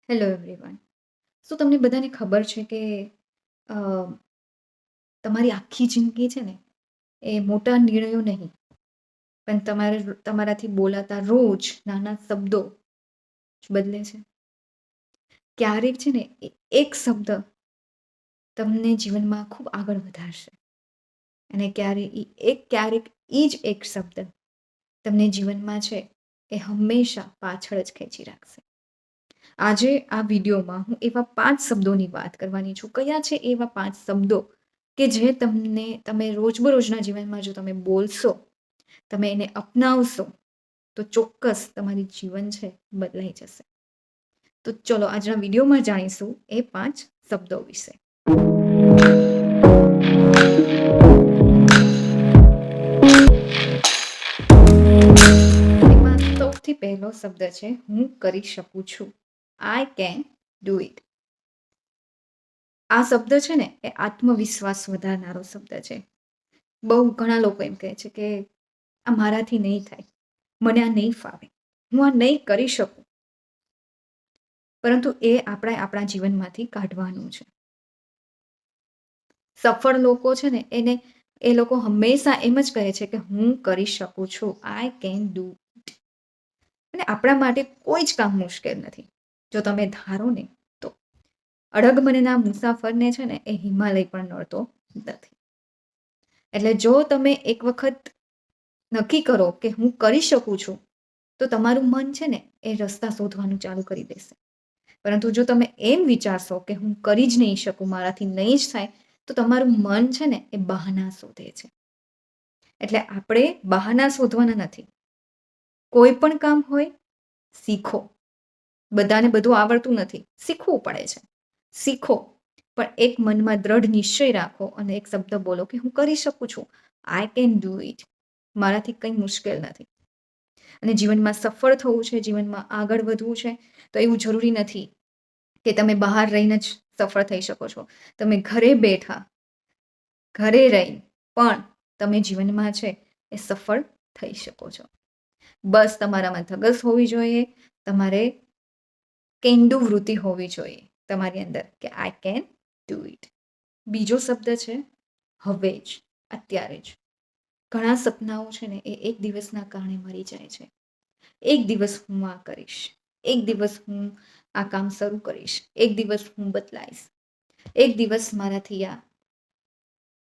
Hello everyone. શું તમને બધાને ખબર છે કે અ, તમારી આખી જિંદગી છે ને એ મોટા નિર્ણયો નહીં, પણ તમારાથી બોલાતા રોજ નાના શબ્દો જ બદલે છે. ક્યારેક છે ને એક શબ્દ તમને જીવનમાં ખૂબ આગળ વધારશે, અને ક્યારેક જ એક શબ્દ તમને જીવનમાં છે એ હંમેશા પાછળ જ ખેંચી રાખશે. આજે આ વિડીયોમાં હું એવા 5 શબ્દોની વાત કરવાની છું. કયા છે એવા 5 શબ્દો કે જે તમે રોજબરોજના જીવનમાં જો તમે બોલશો, તમે એને અપનાવશો, તો ચોક્કસ તમારી જીવન છે બદલાઈ જશે. તો ચલો આજના વિડીયોમાં જાણીશું એ 5 શબ્દો વિશે. એમાં સૌથી પહેલો શબ્દ છે હું કરી શકું છું. I can do it. આ શબ્દ છે ને એ આત્મવિશ્વાસ વધારનારો શબ્દ છે. બહુ ઘણા લોકો એમ કહે છે કે આ મારાથી નહીં થાય, મને આ નહીં ફાવે, હું આ નહીં કરી શકું. પરંતુ એ આપણે આપણા જીવનમાંથી કાઢવાનું છે. સફળ લોકો છે ને એ લોકો હંમેશા એમ જ કહે છે કે હું કરી શકું છું, આઈ કેન ડુ ઇટ. અને આપણા માટે કોઈ જ કામ મુશ્કેલ નથી, જો તમે ધારો ને તો. અડગ મનના મુસાફરને છે ને એ હિમાલય પણ નડતો નથી. એટલે જો તમે એક વખત નક્કી કરો કે હું કરી શકું છું, તો તમારું મન છે ને એ રસ્તા શોધવાનું ચાલુ કરી દેશે. પરંતુ જો તમે એમ વિચારશો કે હું કરી જ નહીં શકું, મારાથી નહીં જ થાય, તો તમારું મન છે ને એ બહાના શોધે છે. એટલે આપણે બહાના શોધવાના નથી. કોઈ પણ કામ હોય, શીખો. બધાને બધું આવડતું નથી, શીખવું પડે છે. શીખો, પણ એક મનમાં દ્રઢ નિશ્ચય રાખો અને એક શબ્દ બોલો કે હું કરી શકું છું, આઈ કેન ડુ ઇટ. મારાથી કંઈ મુશ્કેલ નથી. અને જીવનમાં સફળ થવું છે, જીવનમાં આગળ વધવું છે, તો એવું જરૂરી નથી કે તમે બહાર રહીને જ સફળ થઈ શકો છો. તમે ઘરે બેઠા, ઘરે રહી પણ તમે જીવનમાં છે એ સફળ થઈ શકો છો. બસ તમારામાં ધગસ હોવી જોઈએ, તમારે કેન્ડુ વૃત્તિ હોવી જોઈએ તમારી અંદર કે આઈ કેન ડુ ઇટ. બીજો શબ્દ છે હવે જ, અત્યારે જ. ઘણા સપનાઓ છે ને એ એક દિવસના કારણે મરી જાય છે. એક દિવસ હું આ કરીશ, એક દિવસ હું આ કામ શરૂ કરીશ, એક દિવસ હું બદલાઈશ, એક દિવસ મારાથી આ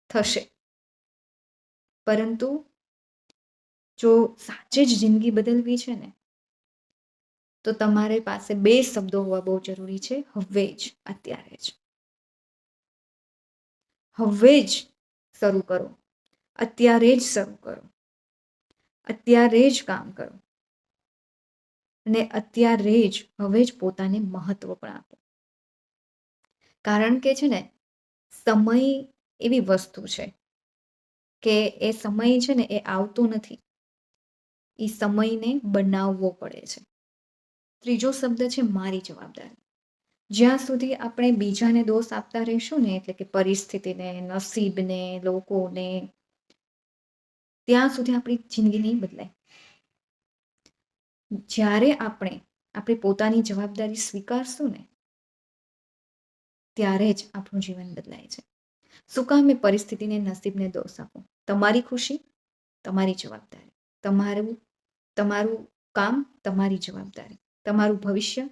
થશે. પરંતુ જો સાચે જ જિંદગી બદલવી છે ને, તો તમારી પાસે 2 શબ્દો હોવા બહુ જરૂરી છે. હવે જ, અત્યારે જ. હવે જ શરૂ કરો, અત્યારે જ શરૂ કરો, અત્યારે જ કામ કરો, અને અત્યારે જ હવે જ પોતાને મહત્વ પણ આપો. કારણ કે છે ને સમય એવી વસ્તુ છે કે એ સમય છે ને એ આવતો નથી, એ સમયને બનાવવો પડે છે. ત્રીજો શબ્દ છે મારી જવાબદારી. જ્યાં સુધી આપણે બીજાને દોષ આપતા રહીશું ને, એટલે કે પરિસ્થિતિને, નસીબને, લોકોને, ત્યાં સુધી આપણી જિંદગી નહીં બદલાય. જ્યારે આપણે આપણી પોતાની જવાબદારી સ્વીકારશું ને, ત્યારે જ આપણું જીવન બદલાય છે. શું કામ એ પરિસ્થિતિને, નસીબને દોષ આપો? તમારી ખુશી તમારી જવાબદારી, તમારું કામ તમારી જવાબદારી, તમારું ભવિષ્ય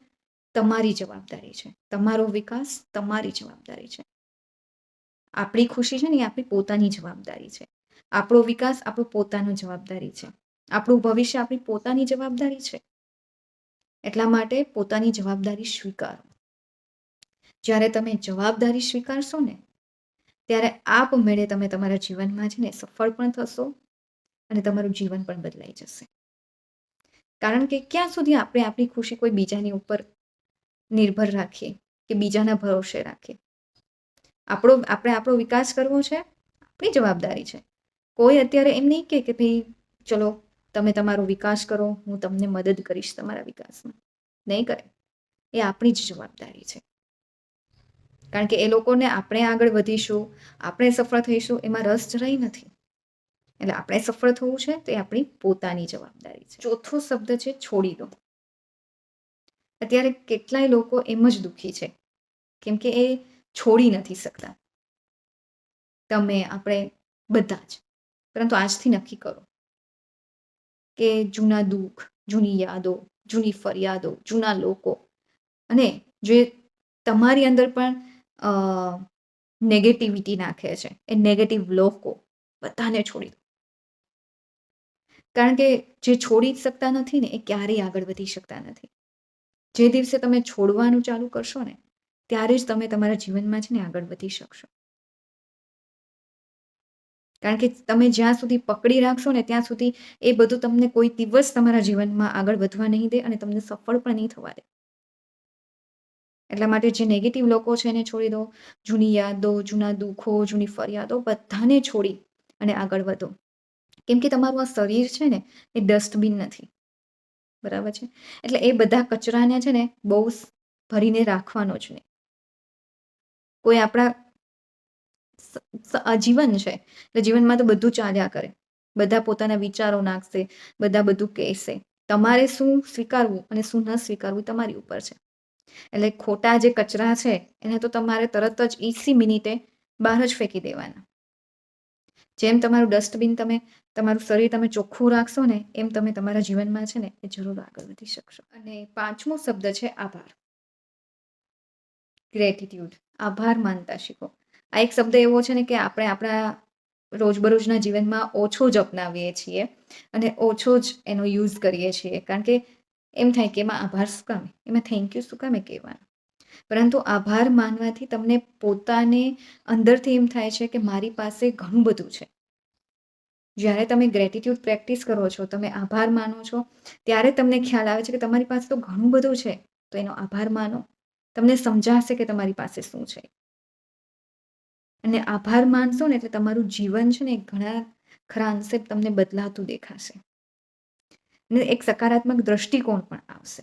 તમારી જવાબદારી છે, તમારો વિકાસ તમારી જવાબદારી છે. આપણી ખુશી છે ને એ આપણી પોતાની જવાબદારી છે. આપણો વિકાસ આપણું પોતાનું જવાબદારી છે. આપણું ભવિષ્ય આપણી પોતાની જવાબદારી છે. એટલા માટે પોતાની જવાબદારી સ્વીકારો. જ્યારે તમે જવાબદારી સ્વીકારશો ને, ત્યારે આપમેળે તમે તમારા જીવનમાં છે ને સફળ પણ થશો, અને તમારું જીવન પણ બદલાઈ જશે. કારણ કે ક્યાં સુધી આપણે આપણી ખુશી કોઈ બીજાની ઉપર નિર્ભર રાખીએ કે બીજાના ભરોસે રાખીએ? આપણે આપણો વિકાસ કરવો છે, આપણી જવાબદારી છે. કોઈ અત્યારે એમ નહીં કે ભાઈ ચલો તમે તમારો વિકાસ કરો, હું તમને મદદ કરીશ તમારા વિકાસમાં. નહીં કરે. એ આપણી જ જવાબદારી છે. કારણ કે એ લોકોને આપણે આગળ વધીશું, આપણે સફળ થઈશું એમાં રસ જરાય નથી. એટલે આપણે સફળ થવું છે તે આપણી પોતાની જવાબદારી છે. ચોથો શબ્દ છે છોડી દો. અત્યારે કેટલાય લોકો એમ જ દુઃખી છે કેમ કે એ છોડી નથી શકતા. તમે, આપણે બધા જ. પરંતુ આજથી નક્કી કરો કે જૂના દુઃખ, જૂની યાદો, જૂની ફરિયાદો, જૂના લોકો અને જે તમારી અંદર પણ અ, નેગેટિવિટી નાખે છે, એ નેગેટિવ લોકો બધાને છોડી દો. કારણ કે જે છોડી જ શકતા નથી ને એ ક્યારેય આગળ વધી શકતા નથી. જે દિવસે તમે છોડવાનું ચાલુ કરશો ને ત્યારે જ તમે તમારા જીવનમાં છે ને આગળ વધી શકશો. કારણ કે તમે જ્યાં સુધી પકડી રાખશો ને ત્યાં સુધી એ બધું તમને કોઈ દિવસ તમારા જીવનમાં આગળ વધવા નહીં દે અને તમને સફળ પણ નહીં થવા દે. એટલા માટે જે નેગેટિવ લોકો છે એને છોડી દો. જૂની યાદો, જૂના દુઃખો, જૂની ફરિયાદો બધાને છોડી અને આગળ વધો. કેમ કે તમારું આ શરીર છે ને એ ડસ્ટબિન નથી. બરાબર છે? એટલે એ બધા કચરાને છે ને બહુ ભરીને રાખવાનો જ નહીં. કોઈ આપણા જીવન છે એટલે જીવનમાં તો બધું ચાલ્યા કરે. બધા પોતાના વિચારો નાખશે, બધા બધું કહેશે. તમારે શું સ્વીકારવું અને શું ન સ્વીકારવું તમારી ઉપર છે. એટલે ખોટા જે કચરા છે એને તો તમારે તરત જ 20 મિનિટે બહાર જ ફેંકી દેવાના. જેમ તમારું ડસ્ટબિન તમે તમારું શરીર તમે ચોખ્ખું રાખશો ને એમ તમે તમારા જીવનમાં છે ને એ જરૂર આગળ વધી શકશો. અને 5મો શબ્દ છે આભાર. ગ્રેટિટ્યુડ. આભાર માનતા શીખો. આ એક શબ્દ એવો છે ને કે આપણે આપણા રોજબરોજના જીવનમાં ઓછો જ અપનાવીએ છીએ અને ઓછો જ એનો યુઝ કરીએ છીએ. કારણ કે એમ થાય કે એમાં આભાર શું કામે? એમાં થેન્ક યુ શું કામે કહેવાનું? પરંતુ આભાર માનવાથી તમને પોતાને અંદરથી એમ થાય છે કે મારી પાસે ઘણું બધું છે. જ્યારે તમે ગ્રેટિટ્યુડ પ્રેક્ટિસ કરો છો, તમે આભાર માનો છો, ત્યારે તમને ખ્યાલ આવે છે કે તમારી પાસે તો ઘણું બધું છે. તો એનો આભાર માનો. તમને સમજાશે કે તમારી પાસે શું છે. અને આભાર માનશો ને એટલે તમારું જીવન છે ને ઘણા ખરા અંશે તમને બદલાતું દેખાશે. અને એક સકારાત્મક દ્રષ્ટિકોણ પણ આવશે.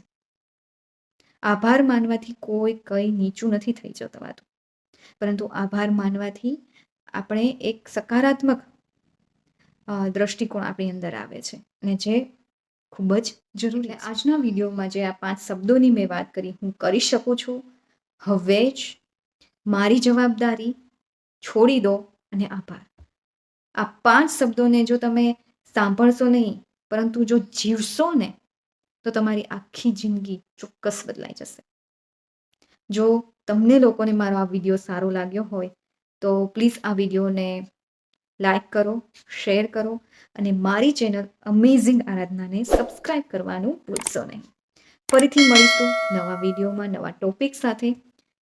આભાર માનવાથી કોઈ કંઈ નીચું નથી થઈ જતું. પરંતુ આભાર માનવાથી આપણે એક સકારાત્મક દ્રષ્ટિકોણ આપણી અંદર આવે છે અને જે ખૂબ જ જરૂરી છે. આજના વિડીયોમાં જે આ 5 શબ્દોની મેં વાત કરી, હું કરી શકું છું, હવે જ, મારી જવાબદારી, છોડી દો અને આભાર. આ 5 શબ્દોને જો તમે સાંભળશો નહીં પરંતુ જો જીવશો ને તો તમારી આખી જિંદગી ચોક્કસ બદલાઈ જશે. જો તમને લોકોને મારો આ વિડીયો સારો લાગ્યો હોય તો પ્લીઝ આ વિડીયોને લાઈક કરો, શેર કરો અને મારી ચેનલ અમેઝિંગ આરાધનાને સબસ્ક્રાઈબ કરવાનું ભૂલશો નહીં. ફરીથી મળીશું નવા વિડીયોમાં, નવા ટોપિક સાથે,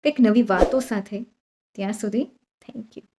કંઈક નવી વાતો સાથે. ત્યાં સુધી થેન્ક યુ.